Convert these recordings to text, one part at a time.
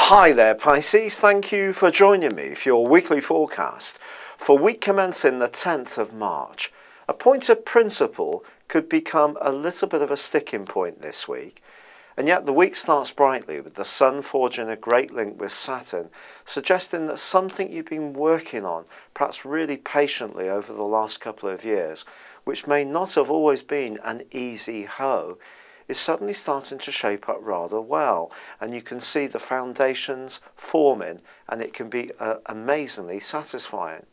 Hi there Pisces, thank you for joining me for your weekly forecast for week commencing the 10th of March. A point of principle could become a little bit of a sticking point this week, and yet the week starts brightly with the Sun forging a great link with Saturn, suggesting that something you've been working on, perhaps really patiently over the last couple of years, which may not have always been an easy hoe, is suddenly starting to shape up rather well, and you can see the foundations forming, and it can be amazingly satisfying.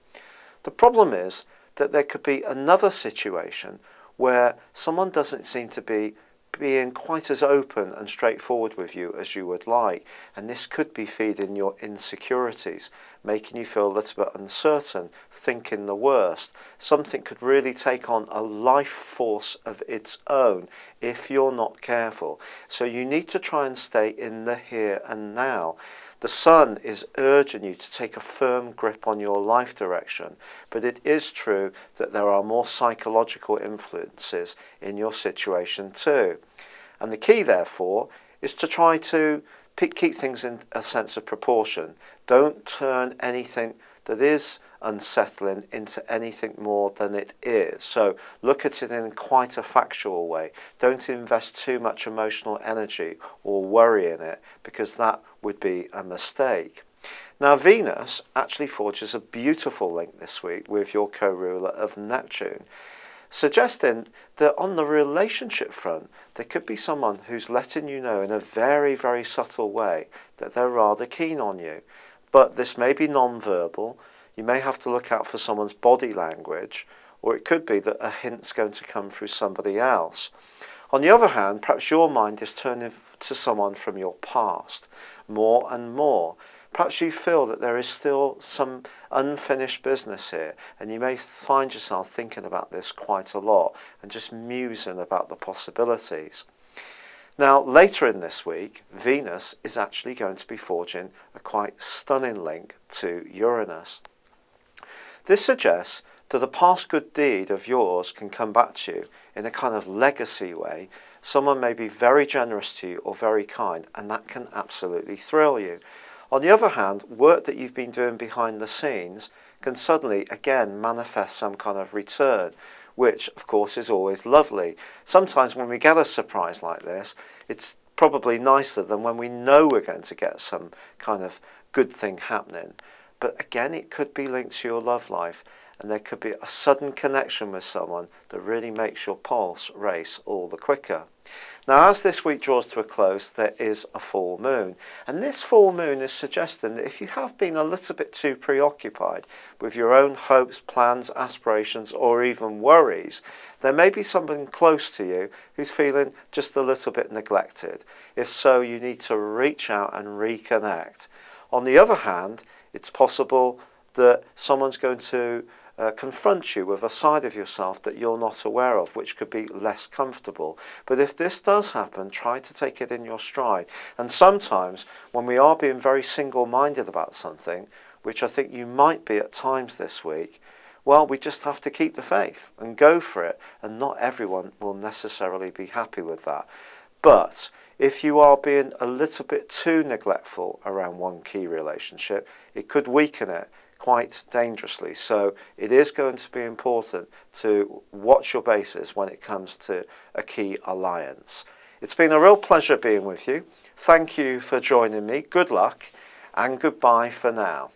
The problem is that there could be another situation where someone doesn't seem to be being quite as open and straightforward with you as you would like, and this could be feeding your insecurities, making you feel a little bit uncertain, thinking the worst. Something could really take on a life force of its own if you're not careful. So you need to try and stay in the here and now. The Sun is urging you to take a firm grip on your life direction, but it is true that there are more psychological influences in your situation too. And the key, therefore, is to try to keep things in a sense of proportion. Don't turn anything that is unsettling into anything more than it is. So look at it in quite a factual way. Don't invest too much emotional energy or worry in it, because that would be a mistake. Now Venus actually forges a beautiful link this week with your co-ruler of Neptune, suggesting that on the relationship front there could be someone who's letting you know in a very, very subtle way that they're rather keen on you. But this may be non-verbal. You may have to look out for someone's body language, or it could be that a hint's going to come through somebody else. On the other hand, perhaps your mind is turning to someone from your past more and more. Perhaps you feel that there is still some unfinished business here, and you may find yourself thinking about this quite a lot and just musing about the possibilities. Now, later in this week, Venus is actually going to be forging a quite stunning link to Uranus. This suggests that a past good deed of yours can come back to you in a kind of legacy way. Someone may be very generous to you or very kind, and that can absolutely thrill you. On the other hand, work that you've been doing behind the scenes can suddenly, again, manifest some kind of return, which, of course, is always lovely. Sometimes when we get a surprise like this, it's probably nicer than when we know we're going to get some kind of good thing happening. But again, it could be linked to your love life, and there could be a sudden connection with someone that really makes your pulse race all the quicker. Now, as this week draws to a close, there is a full moon, and this full moon is suggesting that if you have been a little bit too preoccupied with your own hopes, plans, aspirations, or even worries, there may be someone close to you who's feeling just a little bit neglected. If so, you need to reach out and reconnect. On the other hand, it's possible that someone's going to confront you with a side of yourself that you're not aware of, which could be less comfortable. But if this does happen, try to take it in your stride. And sometimes when we are being very single-minded about something, which I think you might be at times this week, well, we just have to keep the faith and go for it, and not everyone will necessarily be happy with that. But if you are being a little bit too neglectful around one key relationship, it could weaken it quite dangerously. So it is going to be important to watch your bases when it comes to a key alliance. It's been a real pleasure being with you. Thank you for joining me. Good luck and goodbye for now.